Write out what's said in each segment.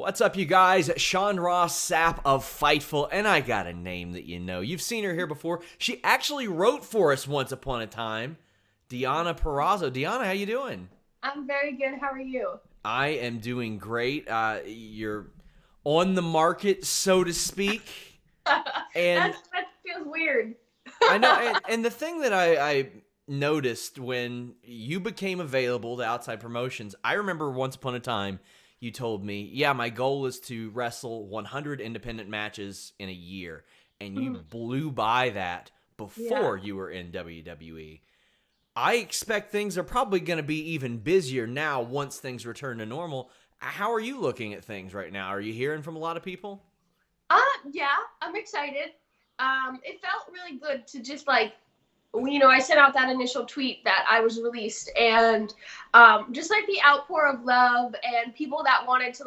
What's up, you guys? Sean Ross Sapp of Fightful, and I got a name that you know. You've seen her here before. She actually wrote for us once upon a time. Deonna Purrazzo. Deonna, how you doing? I'm very good. How are you? I am doing great. You're on the market, so to speak. And That feels weird. I know, and the thing that I noticed when you became available to outside promotions, I remember once upon a time you told me, yeah, my goal is to wrestle 100 independent matches in a year, and you blew by that before you were in WWE. I expect things are probably going to be even busier now once things return to normal. How are you looking at things right now? Are you hearing from a lot of people? Yeah, I'm excited. It felt really good to just I sent out that initial tweet that I was released, and just like the outpour of love and people that wanted to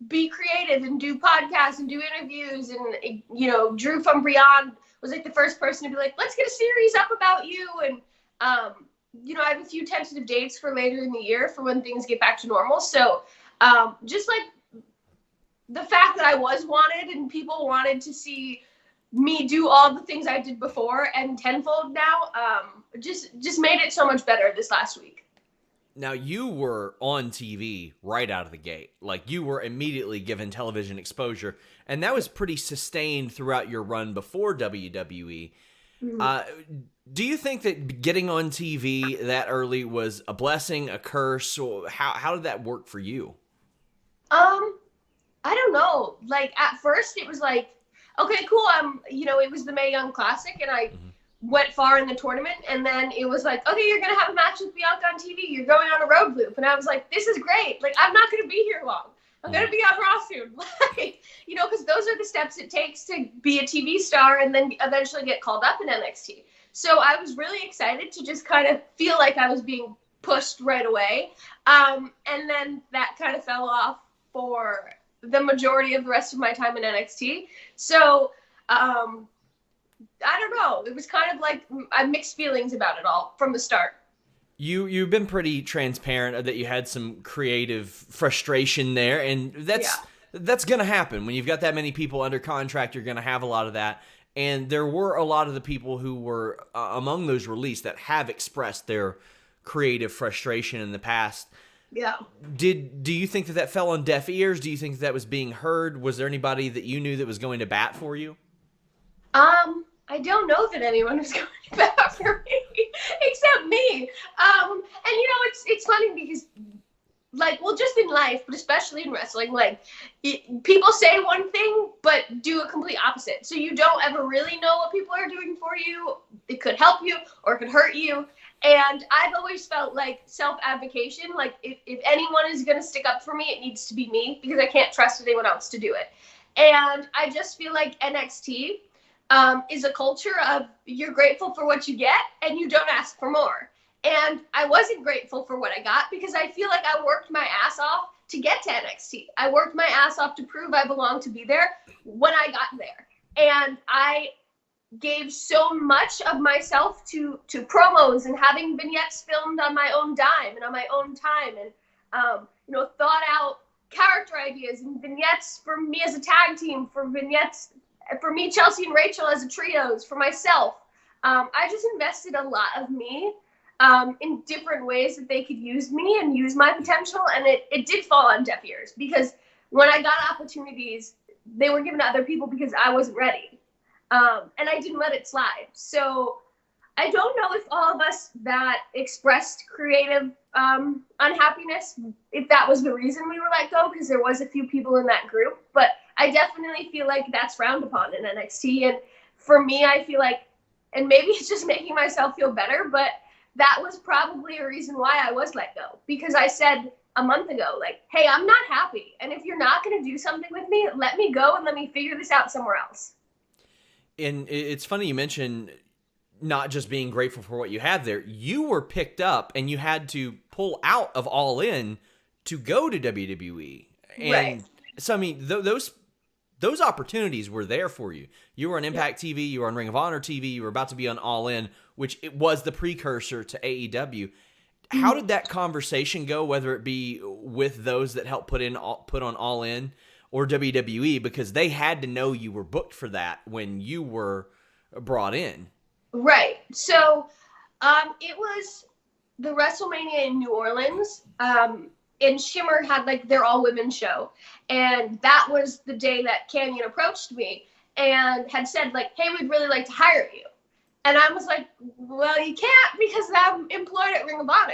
be creative and do podcasts and do interviews, and Drew from Beyond was the first person to be like, let's get a series up about you, and I have a few tentative dates for later in the year for when things get back to normal. So just the fact that I was wanted and people wanted to see me do all the things I did before and tenfold now, just made it so much better this last week. Now, you were on TV right out of the gate. You were immediately given television exposure, and that was pretty sustained throughout your run before WWE. Do you think that getting on TV that early was a blessing, a curse, or how did that work for you? I don't know. At first it was okay, cool. It was the Mae Young Classic, and I went far in the tournament, and then it was okay, you're gonna have a match with Bianca on TV. You're going on a road loop, and I was like, this is great. I'm not gonna be here long. I'm gonna be on Raw soon. Because those are the steps it takes to be a TV star and then eventually get called up in NXT. So I was really excited to just kind of feel like I was being pushed right away. And then that kind of fell off for the majority of the rest of my time in NXT. So I don't know. It was kind of I had mixed feelings about it all from the start. You've been pretty transparent that you had some creative frustration there, and that's going to happen. When you've got that many people under contract, you're going to have a lot of that. And there were a lot of the people who were among those released that have expressed their creative frustration in the past. Yeah. Do you think that fell on deaf ears? Do you think that was being heard? Was there anybody that you knew that was going to bat for you? I don't know that anyone was going to bat for me except me. And it's funny because just in life, but especially in wrestling, people say one thing but do a complete opposite. So you don't ever really know what people are doing for you. It could help you or it could hurt you. And I've always felt self-advocation, if anyone is going to stick up for me, it needs to be me, because I can't trust anyone else to do it. And I just feel like NXT is a culture of you're grateful for what you get and you don't ask for more. And I wasn't grateful for what I got because I feel like I worked my ass off to get to NXT. I worked my ass off to prove I belonged to be there when I got there. And I gave so much of myself to promos and having vignettes filmed on my own dime and on my own time, and thought out character ideas and vignettes for me as a tag team, for vignettes for me, Chelsea and Rachel as a trios, for myself. I just invested a lot of me in different ways that they could use me and use my potential, and it did fall on deaf ears because when I got opportunities, they were given to other people because I wasn't ready. And I didn't let it slide. So I don't know if all of us that expressed creative unhappiness, if that was the reason we were let go, because there was a few people in that group. But I definitely feel like that's frowned upon in NXT. And for me, I feel like, and maybe it's just making myself feel better, but that was probably a reason why I was let go. Because I said a month ago, hey, I'm not happy. And if you're not going to do something with me, let me go and let me figure this out somewhere else. And it's funny you mentioned not just being grateful for what you had there. You were picked up and you had to pull out of All In to go to WWE. And right. So, I mean, those opportunities were there for you. You were on Impact TV, you were on Ring of Honor TV, you were about to be on All In, which it was the precursor to AEW. How did that conversation go, whether it be with those that helped put on All In or WWE, because they had to know you were booked for that when you were brought in. Right. So it was the WrestleMania in New Orleans. And Shimmer had like their all women show. And that was the day that Canyon approached me and had said like, hey, we'd really like to hire you. And I was like, well, you can't because I'm employed at Ring of Honor.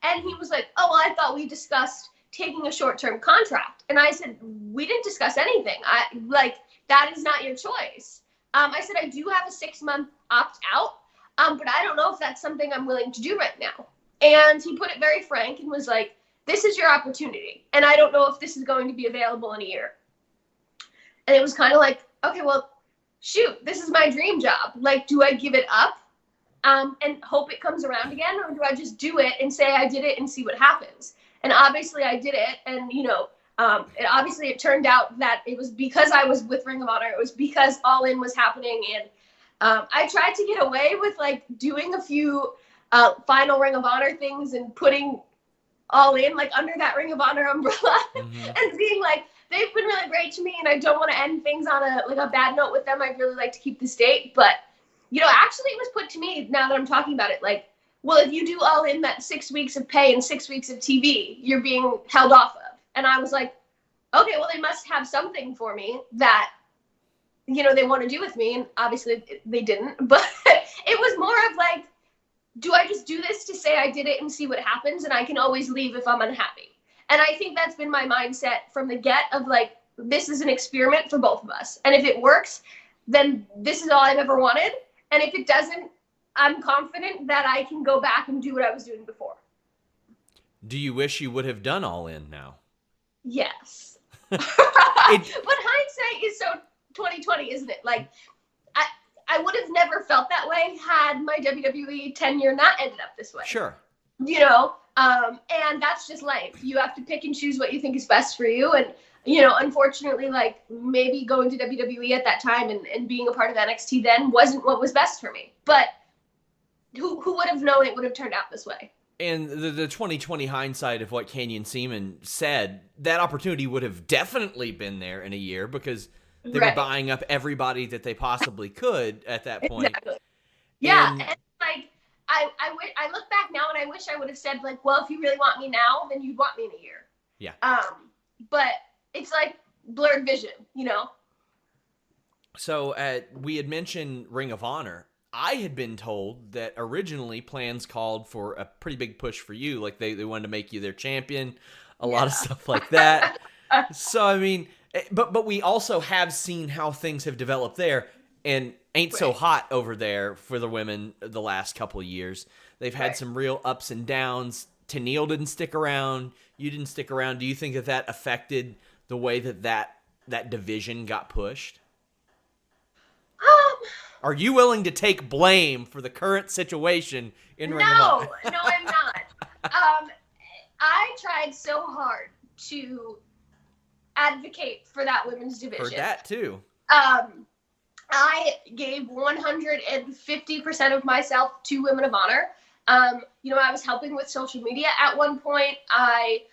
And he was like, oh, well, I thought we discussed taking a short-term contract. And I said, we didn't discuss anything. That is not your choice. I said, I do have a 6-month opt-out, but I don't know if that's something I'm willing to do right now. And he put it very frank and was like, this is your opportunity. And I don't know if this is going to be available in a year. And it was kind of like, okay, well, shoot, this is my dream job. Like, do I give it up and hope it comes around again? Or do I just do it and say I did it and see what happens? And obviously I did it. And, it turned out that it was because I was with Ring of Honor. It was because All In was happening. And I tried to get away with, like, doing a few final Ring of Honor things and putting All In, like, under that Ring of Honor umbrella and being like, they've been really great to me, and I don't want to end things on a bad note with them. I'd really like to keep this date. But, actually it was put to me, now that I'm talking about it, like, well, if you do All In, that 6 weeks of pay and 6 weeks of TV, you're being held off of. And I was like, okay, well, they must have something for me that, they want to do with me. And obviously they didn't. But it was more of like, do I just do this to say I did it and see what happens? And I can always leave if I'm unhappy. And I think that's been my mindset from the get of like, this is an experiment for both of us. And if it works, then this is all I've ever wanted. And if it doesn't, I'm confident that I can go back and do what I was doing before. Do you wish you would have done All In now? Yes. But hindsight is so 2020, isn't it? Like, I would have never felt that way had my WWE tenure not ended up this way. Sure. And that's just life. You have to pick and choose what you think is best for you. And, unfortunately, like, maybe going to WWE at that time and being a part of NXT then wasn't what was best for me. But who would have known it would have turned out this way? And the 2020 hindsight of what Canyon Seaman said, that opportunity would have definitely been there in a year because they were buying up everybody that they possibly could at that point. Exactly. Yeah, and like, I look back now and I wish I would have said, like, well, if you really want me now, then you'd want me in a year. Yeah. But it's like blurred vision, So we had mentioned Ring of Honor. I had been told that originally plans called for a pretty big push for you. Like they wanted to make you their champion, a lot of stuff like that. So, I mean, but we also have seen how things have developed there and ain't so hot over there for the women the last couple of years. They've had some real ups and downs. Tenille didn't stick around. You didn't stick around. Do you think that affected the way that division got pushed? Are you willing to take blame for the current situation in Ring of Honor? No, I'm not. I tried so hard to advocate for that women's division. Heard that too. I gave 150% of myself to Women of Honor. I was helping with social media at one point. I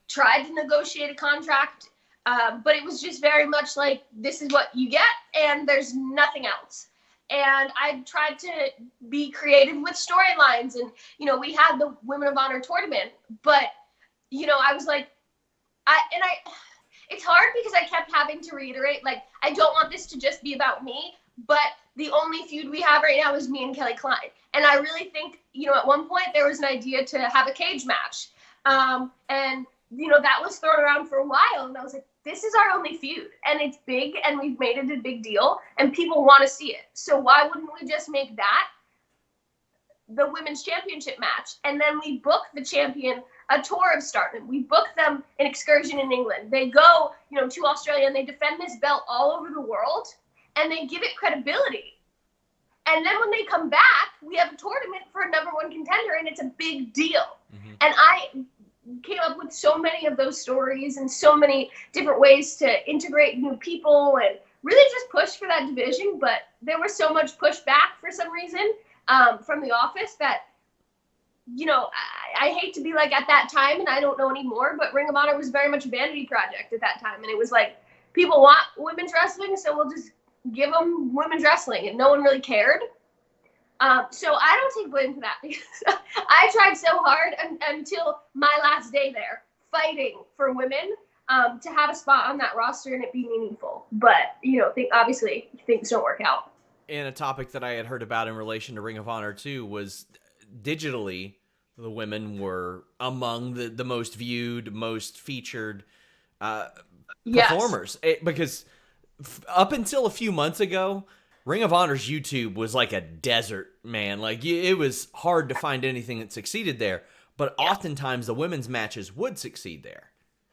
tried to negotiate a contract, but it was just very much like, this is what you get, and there's nothing else. And I tried to be creative with storylines, and, we had the Women of Honor tournament, but, I was like, it's hard because I kept having to reiterate, like, I don't want this to just be about me, but the only feud we have right now is me and Kelly Klein. And I really think, at one point there was an idea to have a cage match. And that was thrown around for a while. And I was like, this is our only feud. And it's big, and we've made it a big deal, and people want to see it. So why wouldn't we just make that the women's championship match? And then we book the champion a tour of Stardom. We book them an excursion in England. They go, to Australia, and they defend this belt all over the world, and they give it credibility. And then when they come back, we have a tournament for a number one contender, and it's a big deal. Mm-hmm. And I came up with so many of those stories and so many different ways to integrate new people and really just push for that division. But there was so much pushback for some reason from the office that you know, I hate to be like at that time, and I don't know anymore, but Ring of Honor was very much a vanity project at that time. And it was like, people want women's wrestling, so we'll just give them women's wrestling. And no one really cared. So I don't take blame for that because I tried so hard until my last day there, fighting for women to have a spot on that roster and it be meaningful. But, you know, obviously things don't work out. And a topic that I had heard about in relation to Ring of Honor, too, was digitally, the women were among the most viewed, most featured performers. Because up until a few months ago, Ring of Honor's YouTube was like a desert, man. Like, it was hard to find anything that succeeded there. But oftentimes, the women's matches would succeed there.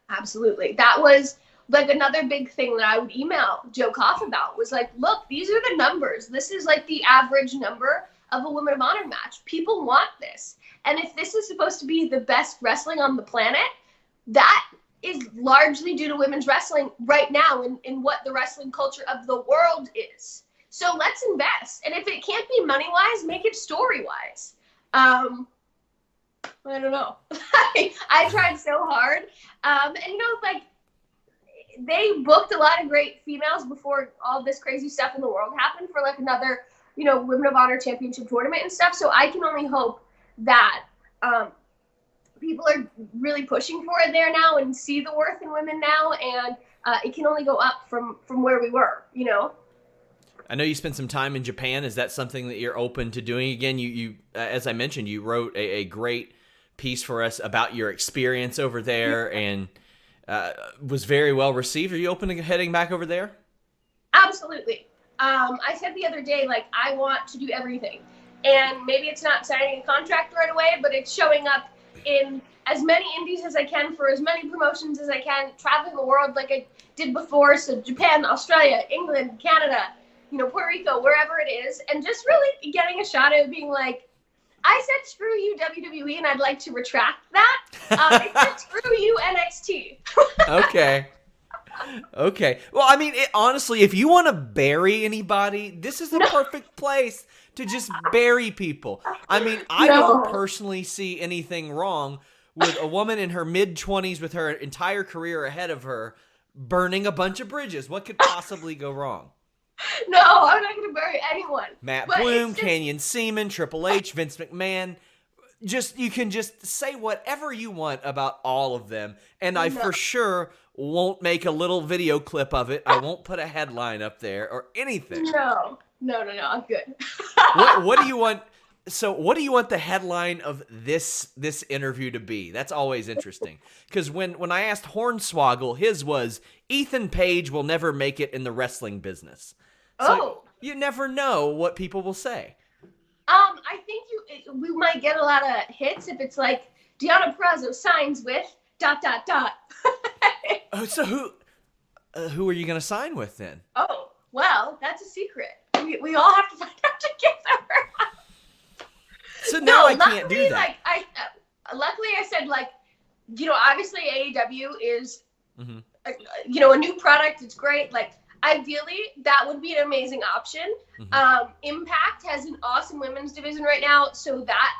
Absolutely. That was like another big thing that I would email Joe Koff about was like, look, these are the numbers. This is like the average number of a Women of Honor match. People want this. And if this is supposed to be the best wrestling on the planet, that is largely due to women's wrestling right now in what the wrestling culture of the world is. So let's invest. And if it can't be money-wise, make it story-wise. I don't know. I tried so hard. And, you know, like, they booked a lot of great females before all this crazy stuff in the world happened for, like, another, you know, Women of Honor championship tournament and stuff. So I can only hope that people are really pushing for it there now and see the worth in women now. And it can only go up from where we were, you know? I know you spent some time in Japan. Is that something that you're open to doing again? You as I mentioned, you wrote a great piece for us about your experience over there and was very well received. Are you open to heading back over there? Absolutely. I said the other day, like, I want to do everything. And maybe it's not signing a contract right away, but it's showing up in as many indies as I can for as many promotions as I can, traveling the world like I did before. So Japan, Australia, England, Canada, you know, Puerto Rico, wherever it is, and just really getting a shot at being like, I said screw you WWE, and I'd like to retract that. I said screw you NXT. Okay. Well, I mean, honestly, if you want to bury anybody, this is the perfect place to just bury people. I mean, I don't personally see anything wrong with a woman in her mid-20s with her entire career ahead of her burning a bunch of bridges. What could possibly go wrong? No, I'm not going to bury anyone. Matt Bloom, Canyon Ceman, Triple H, Vince McMahon. You can just say whatever you want about all of them, and I for sure won't make a little video clip of it. I won't put a headline up there or anything. No, I'm good. What do you want? So what do you want the headline of this interview to be? That's always interesting. Because when I asked Hornswoggle, his was, Ethan Page will never make it in the wrestling business. So you never know what people will say. I think we might get a lot of hits if it's like, Deonna Purrazzo signs with ... So who are you going to sign with then? Oh, well, that's a secret. We all have to find out together. So now I can't do that. Like, luckily I said, like, you know, obviously AEW is, you know, a new product. It's great. Like, ideally, that would be an amazing option. Impact has an awesome women's division right now, so that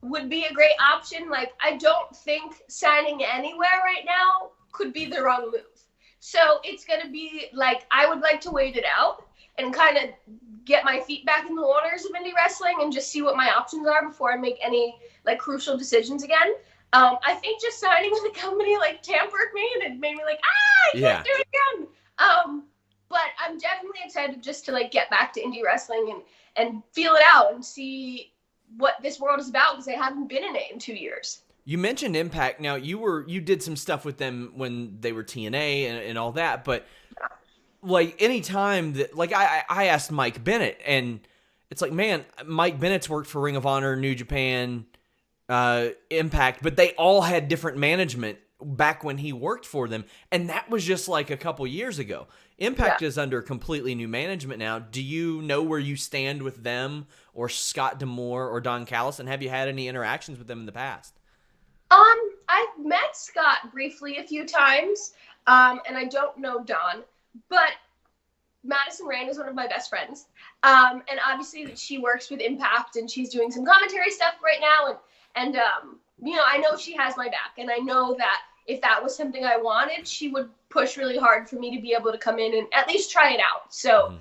would be a great option. Like, I don't think signing anywhere right now could be the wrong move. So it's going to be, like, I would like to wait it out and kind of get my feet back in the waters of indie wrestling and just see what my options are before I make any, like, crucial decisions again. I think just signing with a company, like, tampered me, and it made me like, I can't do it again. But I'm definitely excited just to, like, get back to indie wrestling and feel it out and see what this world is about, because I haven't been in it in 2 years. You mentioned Impact. Now, you did some stuff with them when they were TNA and all that, but like any time that, like, I asked Mike Bennett, and it's like, man, Mike Bennett's worked for Ring of Honor, New Japan, Impact, but they all had different management back when he worked for them, and that was just like a couple years ago. Impact is under completely new management now. Do you know where you stand with them or Scott D'Amore or Don Callis, and have you had any interactions with them in the past? I've met Scott briefly a few times, and I don't know Don, but Madison Rand is one of my best friends. And obviously she works with Impact, and she's doing some commentary stuff right now, And, I know she has my back, and I know that if that was something I wanted, she would push really hard for me to be able to come in and at least try it out. So,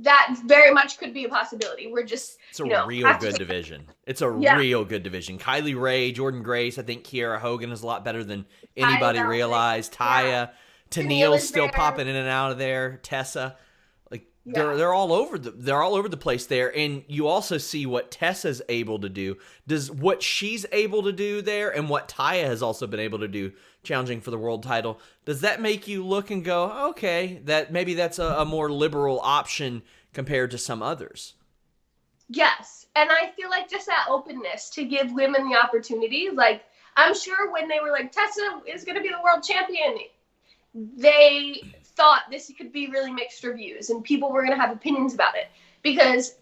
that very much could be a possibility. We're just, it's a real good division. It's a real good division. Kylie Ray, Jordan Grace, I think Kiera Hogan is a lot better than anybody realized. Taya, Tennille's still popping in and out of there. Tessa, they're all over the place there. And you also see what Tessa's able to do. Does what she's able to do there and what Taya has also been able to do, challenging for the world title, does that make you look and go, okay, that maybe that's a more liberal option compared to some others? Yes. And I feel like just that openness to give women the opportunity, like, I'm sure when they were like, Tessa is going to be the world champion, they thought this could be really mixed reviews and people were going to have opinions about it, because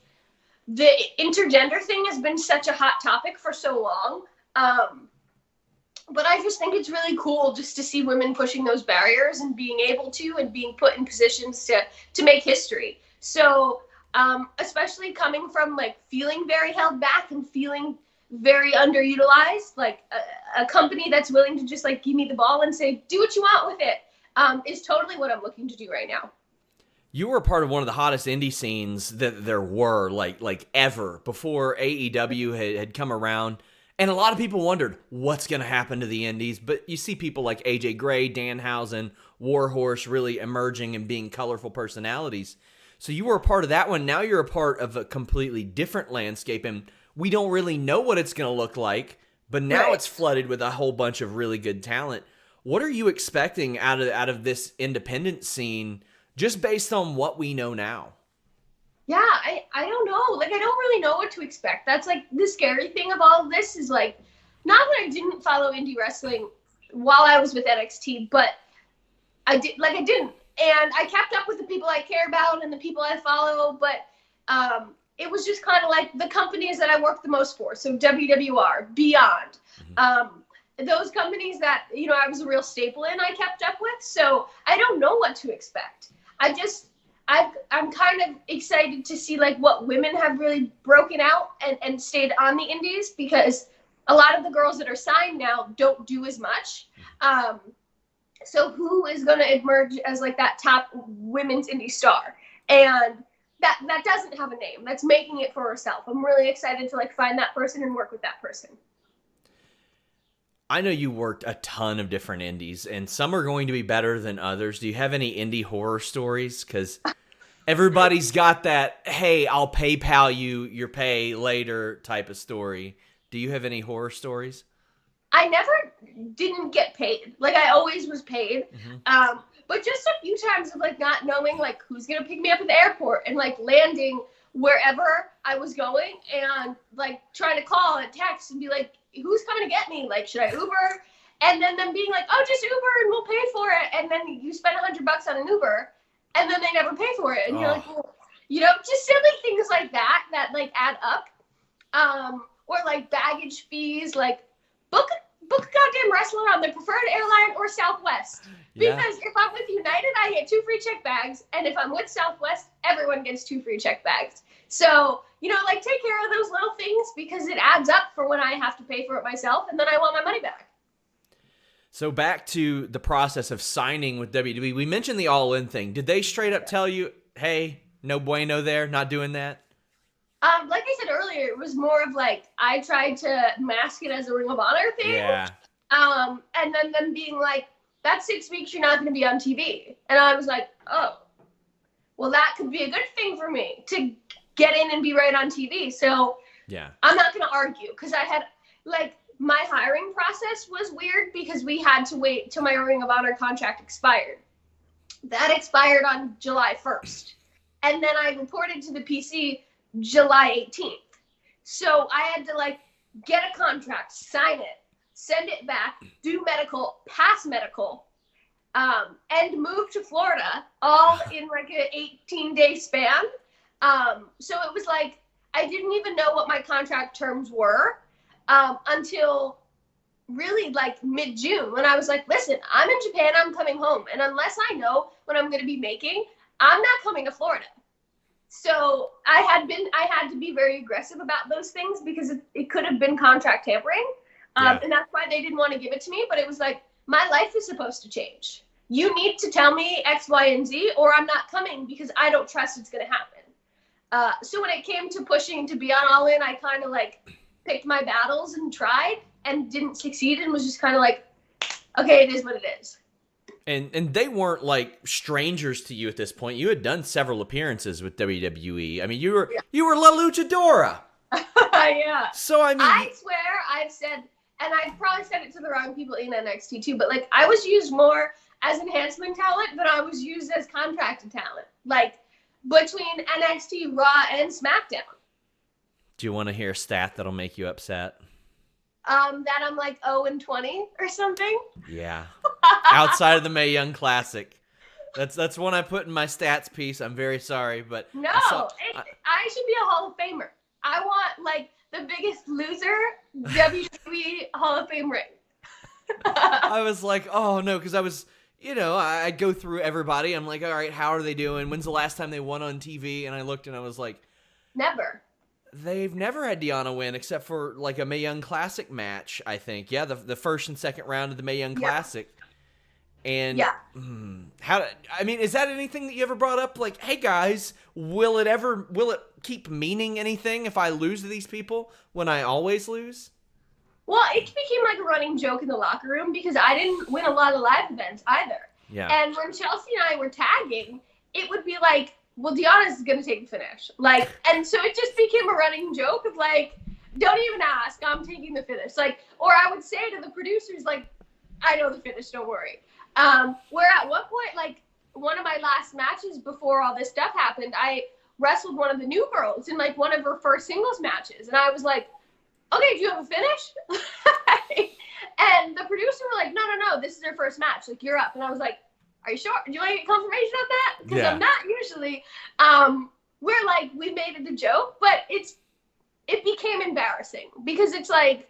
the intergender thing has been such a hot topic for so long. But I just think it's really cool just to see women pushing those barriers and being able to, and being put in positions to make history. So, especially coming from like feeling very held back and feeling very underutilized, like a company that's willing to just like give me the ball and say, do what you want with it, is totally what I'm looking to do right now. You were a part of one of the hottest indie scenes that there were, like ever, before AEW had come around. And a lot of people wondered what's going to happen to the indies. But you see people like AJ Gray, Danhausen, Warhorse really emerging and being colorful personalities. So you were a part of that one. Now you're a part of a completely different landscape. And we don't really know what it's going to look like. But now it's flooded with a whole bunch of really good talent. What are you expecting out of this independent scene, just based on what we know now? Yeah, I don't know. Like, I don't really know what to expect. That's like the scary thing of all of this is like, not that I didn't follow indie wrestling while I was with NXT, but I didn't. And I kept up with the people I care about and the people I follow, but it was just kind of like the companies that I worked the most for. So WWR, Beyond, those companies that, I was a real staple in, I kept up with. So I don't know what to expect. I'm kind of excited to see like what women have really broken out and stayed on the indies, because a lot of the girls that are signed now don't do as much. So who is going to emerge as like that top women's indie star? And that doesn't have a name. That's making it for herself. I'm really excited to like find that person and work with that person. I know you worked a ton of different indies, and some are going to be better than others. Do you have any indie horror stories? Because everybody's got that, hey, I'll PayPal you your pay later type of story. Do you have any horror stories? I never didn't get paid. Like, I always was paid. But just a few times of like not knowing like who's going to pick me up at the airport and like landing wherever I was going and like trying to call and text and be like, who's coming to get me? Like, should I Uber? And then them being like, oh, just Uber and we'll pay for it. And then you spend $100 on an Uber and then they never pay for it. And you're like, well, just silly things like that like add up. Or like baggage fees, like book a goddamn wrestler on the preferred airline or Southwest. Because if I'm with United, I get 2 free check bags. And if I'm with Southwest, everyone gets 2 free check bags. So, like take care of those little things because it adds up for when I have to pay for it myself. And then I want my money back. So back to the process of signing with WWE. We mentioned the All In thing. Did they straight up tell you, hey, no bueno there, not doing that? Like I said earlier, it was more of like, I tried to mask it as a Ring of Honor thing. Yeah. And then them being like, that's 6 weeks, you're not going to be on TV. And I was like, oh, well, that could be a good thing for me to get in and be right on TV. So yeah, I'm not going to argue because I had like my hiring process was weird because we had to wait till my Ring of Honor contract expired. That expired on July 1st. And then I reported to the PC July 18th. So I had to like get a contract, sign it, send it back, do medical, pass medical, and move to Florida all in like an 18-day span. So it was like, I didn't even know what my contract terms were until really like mid-June when I was like, listen, I'm in Japan, I'm coming home. And unless I know what I'm going to be making, I'm not coming to Florida. So I had to be very aggressive about those things because it could have been contract tampering. And that's why they didn't want to give it to me. But it was like, my life is supposed to change. You need to tell me X, Y, and Z, or I'm not coming because I don't trust it's going to happen. So when it came to pushing to be on All In, I kind of like picked my battles and tried and didn't succeed and was just kind of like, okay, it is what it is. And they weren't like strangers to you at this point. You had done several appearances with WWE. I mean, you were La Luchadora. Yeah. So I mean, I swear I've said, and I've probably said it to the wrong people in NXT too, but like I was used more as enhancement talent than I was used as contracted talent. Like between NXT, Raw, and SmackDown. Do you want to hear a stat that'll make you upset? That I'm like 0-20 or something. Yeah. Outside of the Mae Young Classic. That's one I put in my stats piece. I'm very sorry, but no, I should be a Hall of Famer. I want like the Biggest Loser WWE Hall of Fame ring. I was like, oh no, because I was, I go through everybody. I'm like, all right, how are they doing? When's the last time they won on TV? And I looked and I was like, never. They've never had Deonna win except for like a Mae Young Classic match, I think. Yeah, the first and second round of the Mae Young Classic. And is that anything that you ever brought up? Like, hey guys, will it keep meaning anything if I lose to these people when I always lose? Well, it became like a running joke in the locker room because I didn't win a lot of live events either. Yeah. And when Chelsea and I were tagging, it would be like, well, Deonna's going to take the finish. Like, and so it just became a running joke of like, don't even ask, I'm taking the finish. Like, or I would say to the producers, like, I know the finish, don't worry. Where at one point, like one of my last matches before all this stuff happened, I wrestled one of the new girls in like one of her first singles matches. And I was like, okay, do you have a finish? And the producer were like, no, this is her first match. Like, you're up. And I was like, are you sure? Do you want to get confirmation of that? Because I'm not usually. We're like, we made it a joke, but it became embarrassing because it's like,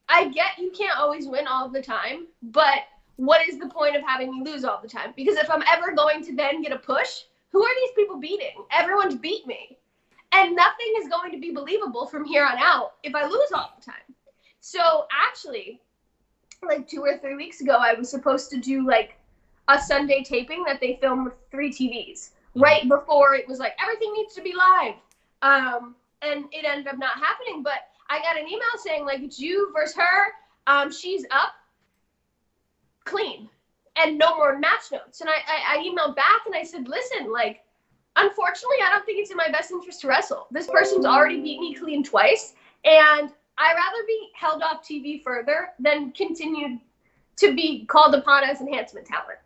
I get you can't always win all the time, but what is the point of having me lose all the time? Because if I'm ever going to then get a push, who are these people beating? Everyone's beat me. And nothing is going to be believable from here on out if I lose all the time. So actually, like 2 or 3 weeks ago, I was supposed to do like a Sunday taping that they filmed with 3 TVs right before it was like, everything needs to be live. And it ended up not happening, but I got an email saying like, it's you versus her. She's up clean and no more match notes. And I emailed back and I said, listen, like, unfortunately, I don't think it's in my best interest to wrestle. This person's already beat me clean twice, and I'd rather be held off TV further than continue to be called upon as enhancement talent.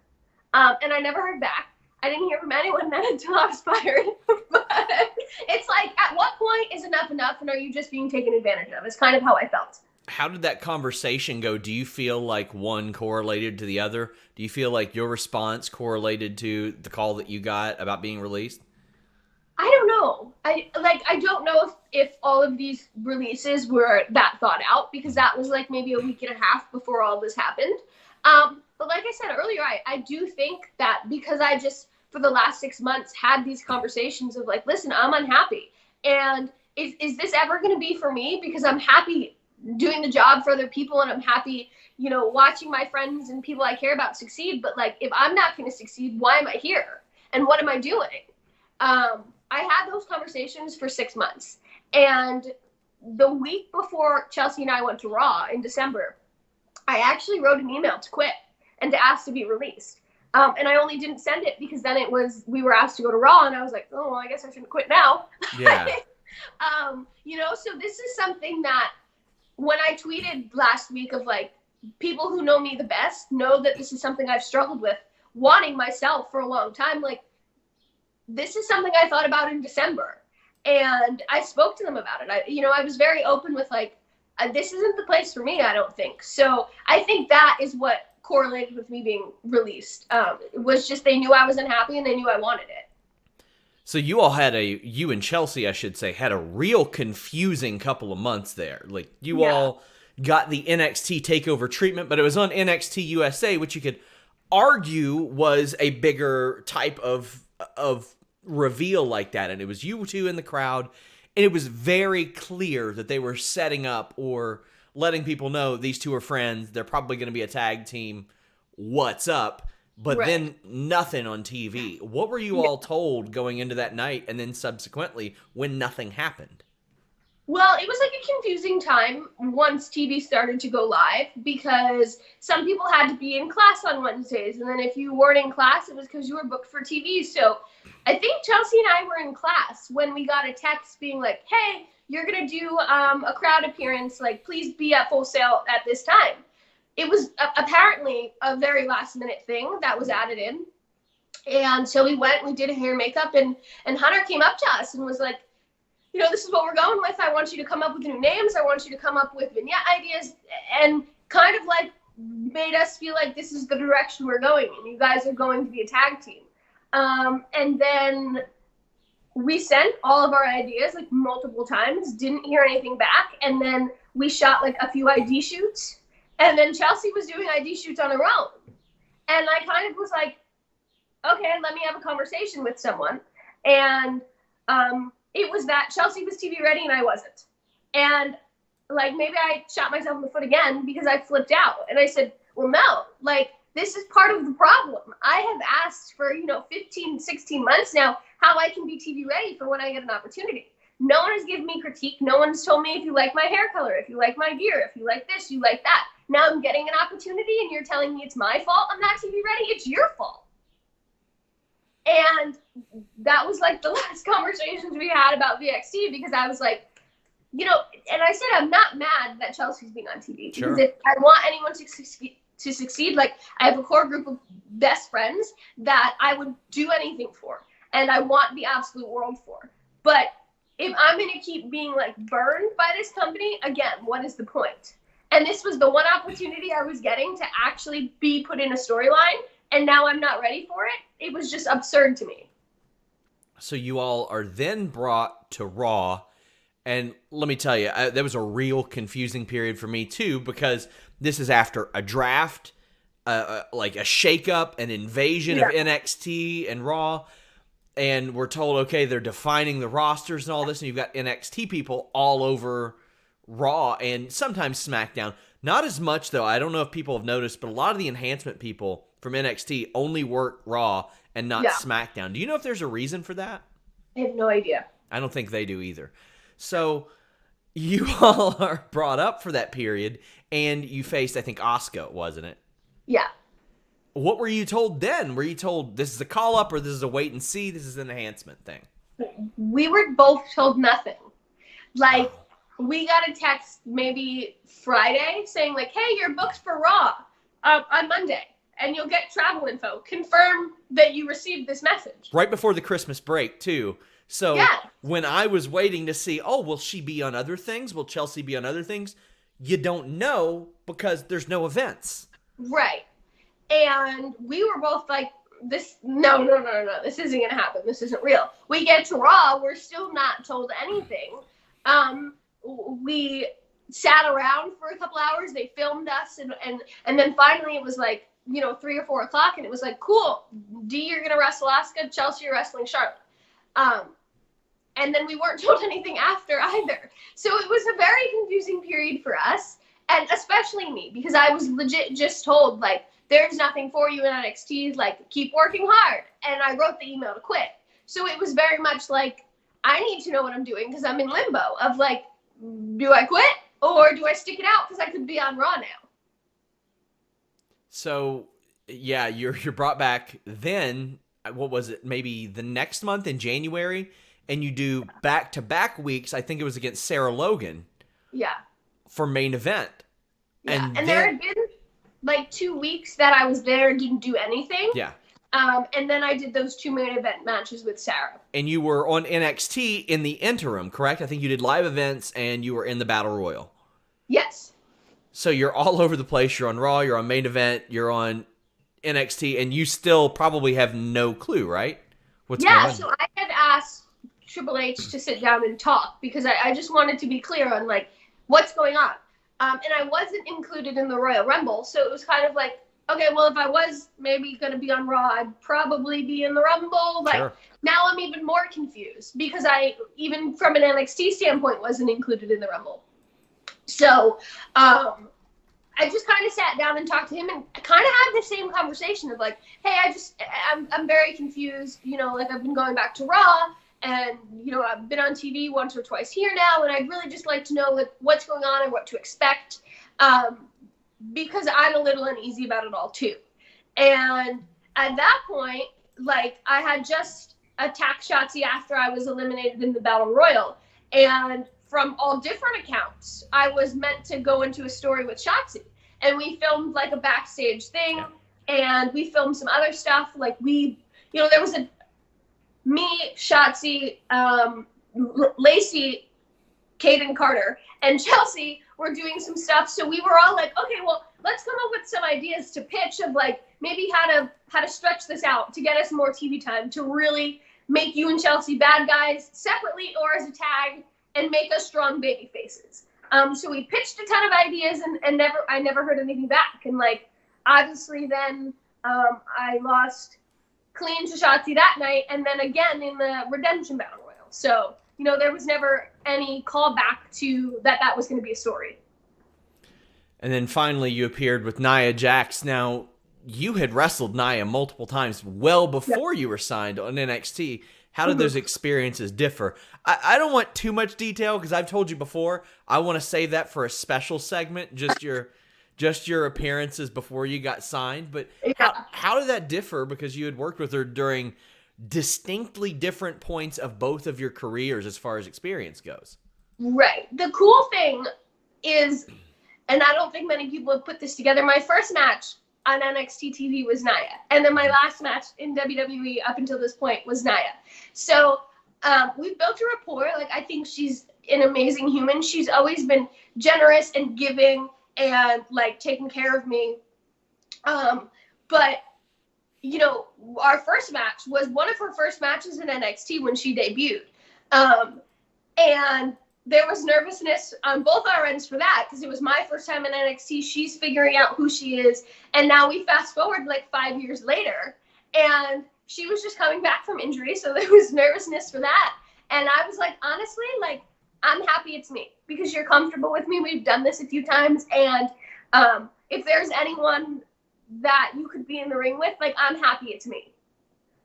And I never heard back. I didn't hear from anyone then until I was fired. But it's like, at what point is enough, and are you just being taken advantage of? It's kind of how I felt. How did that conversation go? Do you feel like one correlated to the other? Do you feel like your response correlated to the call that you got about being released? I don't know. I don't know if all of these releases were that thought out, because that was like maybe a week and a half before all this happened. But like I said earlier, I do think that because I just, for the last 6 months, had these conversations of like, listen, I'm unhappy. And is this ever going to be for me? Because I'm happy doing the job for other people, and I'm happy, watching my friends and people I care about succeed. But like, if I'm not going to succeed, why am I here? And what am I doing? I had those conversations for 6 months. And the week before Chelsea and I went to Raw in December, I actually wrote an email to quit and to ask to be released. And I only didn't send it because then we were asked to go to Raw, and I was like, oh, well, I guess I shouldn't quit now. Yeah. So this is something that when I tweeted last week of like, people who know me the best know that this is something I've struggled with, wanting myself for a long time. Like, this is something I thought about in December, and I spoke to them about it. I was very open with like, this isn't the place for me, I don't think. So I think that is what correlated with me being released. It was just, they knew I was unhappy and they knew I wanted it. So you and Chelsea, I should say, had a real confusing couple of months there. Like, you all got the NXT takeover treatment, but it was on NXT USA, which you could argue was a bigger type of reveal like that, and it was you two in the crowd, and it was very clear that they were setting up or letting people know these two are friends. They're probably going to be a tag team. What's up? But Right. then nothing on TV. What were you all told going into that night and then subsequently when nothing happened? Well, it was like a confusing time once TV started to go live because some people had to be in class on Wednesdays. And then if you weren't in class, it was because you were booked for TV. So I think Chelsea and I were in class when we got a text being like, hey, you're going to do a crowd appearance. Like, please be at Full Sail at this time. It was apparently a very last minute thing that was added in. And so we went, we did hair and makeup, and Hunter came up to us and was like, you know, this is what we're going with. I want you to come up with new names. I want you to come up with vignette ideas, and kind of like made us feel like this is the direction we're going in. You guys are going to be a tag team. And then we sent all of our ideas like multiple times, didn't hear anything back. And then we shot like a few ID shoots. And then Chelsea was doing ID shoots on her own. And I kind of was like, okay, let me have a conversation with someone. And it was that Chelsea was TV ready and I wasn't. And like, maybe I shot myself in the foot again because I flipped out. And I said, well, no, like, this is part of the problem. I have asked for, 15, 16 months now how I can be TV ready for when I get an opportunity. No one has given me critique. No one's told me if you like my hair color, if you like my gear, if you like this, you like that. Now I'm getting an opportunity and you're telling me it's my fault I'm not TV ready? It's your fault. And that was like the last conversations we had about VXT, because I was like, and I said, I'm not mad that Chelsea's being on TV. Sure. Because if I want anyone to succeed, like, I have a core group of best friends that I would do anything for. And I want the absolute world for. But if I'm going to keep being like burned by this company, again, what is the point? And this was the one opportunity I was getting to actually be put in a storyline. And now I'm not ready for it. It was just absurd to me. So you all are then brought to Raw. And let me tell you, there was a real confusing period for me too, because this is after a draft, like a shakeup, an invasion of NXT and Raw. And we're told, okay, they're defining the rosters and all this. And you've got NXT people all over Raw and sometimes SmackDown. Not as much, though. I don't know if people have noticed, but a lot of the enhancement people from NXT only work Raw and not SmackDown. Do you know if there's a reason for that? I have no idea. I don't think they do either. So you all are brought up for that period, and you faced, I think, Asuka, wasn't it? Yeah. What were you told then? Were you told this is a call-up or this is a wait and see, this is an enhancement thing? We were both told nothing. Like, we got a text maybe Friday saying, like, hey, you're booked for Raw on Monday, and you'll get travel info. Confirm that you received this message. Right before the Christmas break, too. So when I was waiting to see, will she be on other things? Will Chelsea be on other things? You don't know because there's no events. Right. And we were both like, no, this isn't going to happen. This isn't real. We get to Raw. We're still not told anything. We sat around for a couple hours. They filmed us. And then finally it was like, 3 or 4 o'clock. And it was like, cool. D, you're going to wrestle Asuka. Chelsea, you're wrestling Charlotte. And then we weren't told anything after either. So it was a very confusing period for us. And especially me, because I was legit just told, like, there's nothing for you in NXT, like, keep working hard. And I wrote the email to quit. So it was very much like, I need to know what I'm doing because I'm in limbo of, like, do I quit or do I stick it out because I could be on Raw now? So, yeah, you're brought back then, what was it, maybe the next month in January, and you do back-to-back weeks, I think it was against Sarah Logan. Yeah. For main event. Yeah. And there had been like 2 weeks that I was there and didn't do anything. Yeah. And then I did those 2 main event matches with Sarah. And you were on NXT in the interim, correct? I think you did live events and you were in the Battle Royal. Yes. So you're all over the place. You're on Raw, you're on main event, you're on NXT, and you still probably have no clue, right? What's going on? So I had asked Triple H to sit down and talk because I just wanted to be clear on, like, what's going on. And I wasn't included in the Royal Rumble, so it was kind of like, okay, well, if I was maybe going to be on Raw, I'd probably be in the Rumble. Like, Sure. now I'm even more confused because I, even from an NXT standpoint, wasn't included in the Rumble. So, I just kind of sat down and talked to him and kind of had the same conversation of like, hey, I'm very confused. You know, like I've been going back to Raw and, you know, I've been on TV once or twice here now. And I'd really just like to know like what's going on and what to expect. Because I'm a little uneasy about it all too. And at that point, like I had just attacked Shotzi after I was eliminated in the Battle Royal. And from all different accounts, I was meant to go into a story with Shotzi. And we filmed like a backstage thing, and we filmed some other stuff. Like you know, there was me, Shotzi, Lacey, Kaden Carter, and Chelsea were doing some stuff. So we were all like, okay, well, let's come up with some ideas to pitch of like maybe how to stretch this out to get us more TV time to really make you and Chelsea bad guys separately or as a tag and make us strong baby faces. So we pitched a ton of ideas and I never heard anything back. And like, obviously then I lost clean to Shotzi that night and then again in the Redemption Battle Royal. So, you know, there was never any callback to that was going to be a story. And then finally you appeared with Nia Jax. Now, you had wrestled Nia multiple times well before you were signed on NXT. How did those experiences differ? I don't want too much detail because I've told you before, I want to save that for a special segment, just your appearances before you got signed. But how did that differ because you had worked with her during distinctly different points of both of your careers as far as experience goes? Right. The cool thing is, and I don't think many people have put this together, my first match on NXT TV was Nia. And then my last match in WWE up until this point was Nia. So we've built a rapport. Like, I think she's an amazing human. She's always been generous and giving and, like, taking care of me. But, you know, our first match was one of her first matches in NXT when she debuted. And there was nervousness on both our ends for that because it was my first time in NXT. She's figuring out who she is. And now we fast forward like 5 years later and she was just coming back from injury. So there was nervousness for that. And I was like, honestly, like, I'm happy it's me because you're comfortable with me. We've done this a few times. And if there's anyone that you could be in the ring with, like, I'm happy it's me.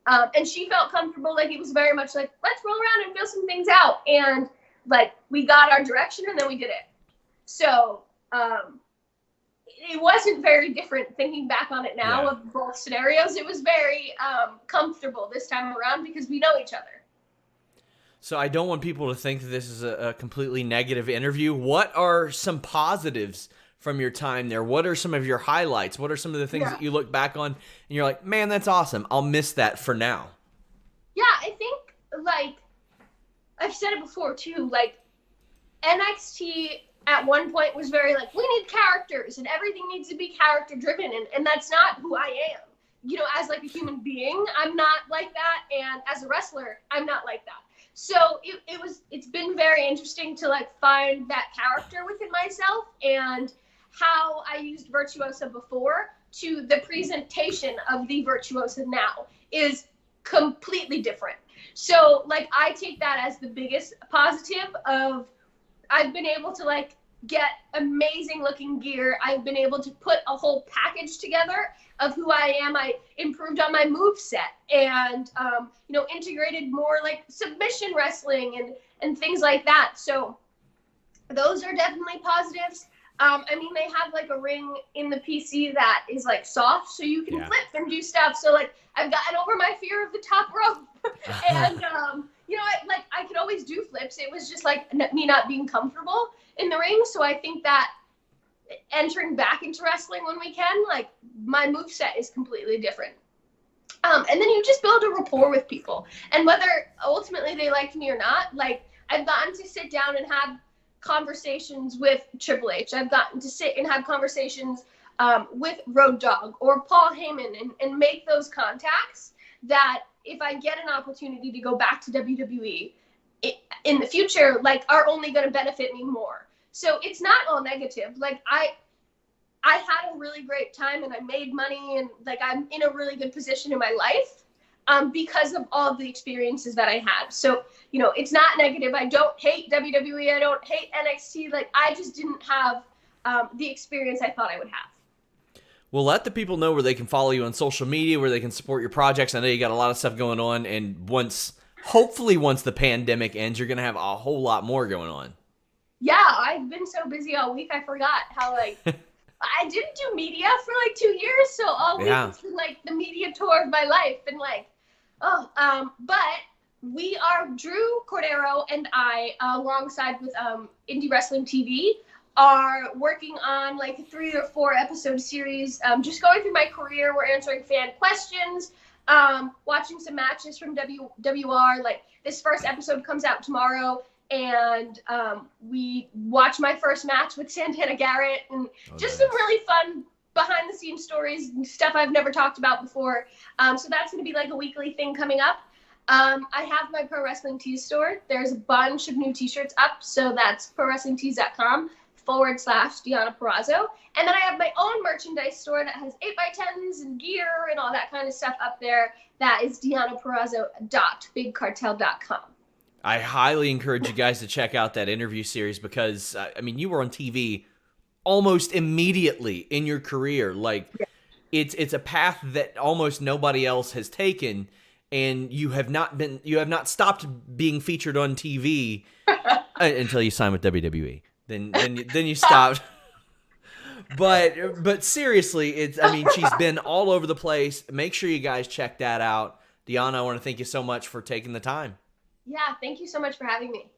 And she felt comfortable. Like, it was very much like, let's roll around and feel some things out. And like, we got our direction and then we did it. So it wasn't very different thinking back on it now of both scenarios. It was very comfortable this time around because we know each other. So I don't want people to think that this is a completely negative interview. What are some positives from your time there? What are some of your highlights? What are some of the things that you look back on and you're like, man, that's awesome. I'll miss that for now. Yeah, I think, like, I've said it before too, like, NXT at one point was very like, we need characters and everything needs to be character driven. And that's not who I am. You know, as like a human being, I'm not like that. And as a wrestler, I'm not like that. So it's been very interesting to like find that character within myself and how I used Virtuosa before to the presentation of the Virtuosa now is completely different. So, like, I take that as the biggest positive of I've been able to, like, get amazing looking gear. I've been able to put a whole package together of who I am. I improved on my moveset and, you know, integrated more, like, submission wrestling and things like that. So those are definitely positives. I mean, they have, like, a ring in the PC that is, like, soft, so you can flip and do stuff. So, like, I've gotten over my fear of the top rope. And, you know, I could always do flips. It was just, like, me not being comfortable in the ring. So I think that entering back into wrestling when we can, like, my moveset is completely different. And then you just build a rapport with people. And whether ultimately they liked me or not, like, I've gotten to sit down and have conversations with Triple H. I've gotten to sit and have conversations with Road Dogg or Paul Heyman and make those contacts that if I get an opportunity to go back to WWE in the future, like, are only going to benefit me more. So it's not all negative. Like, I I had a really great time and I made money and like I'm in a really good position in my life because of all of the experiences that I had. So, you know, it's not negative. I don't hate WWE. I don't hate NXT. Like, I just didn't have the experience I thought I would have. Well, let the people know where they can follow you on social media, where they can support your projects. I know you got a lot of stuff going on, and hopefully once the pandemic ends, you're going to have a whole lot more going on. Yeah, I've been so busy all week, I forgot how, like, I didn't do media for, like, 2 years, so all week it's been, like, the media tour of my life, and, like, but we are, Drew Cordero and I, alongside with Indie Wrestling TV, are working on like a 3 or 4 episode series, just going through my career. We're answering fan questions, watching some matches from WWR. Like, this first episode comes out tomorrow, and we watch my first match with Santana Garrett, and just some really fun behind the scenes stories and stuff I've never talked about before. So that's going to be like a weekly thing coming up. I have my Pro Wrestling Tees store. There's a bunch of new t-shirts up. So that's prowrestlingtees.com/Deonna Purrazzo. And then I have my own merchandise store that has 8x10s and gear and all that kind of stuff up there. That is DeonnaPurrazzo.BigCartel.com. I highly encourage you guys to check out that interview series because, I mean, you were on TV almost immediately in your career. Like, it's a path that almost nobody else has taken, and you have not stopped being featured on TV until you signed with WWE. Then you stopped. But seriously, she's been all over the place. Make sure you guys check that out. Deonna, I want to thank you so much for taking the time. Yeah, thank you so much for having me.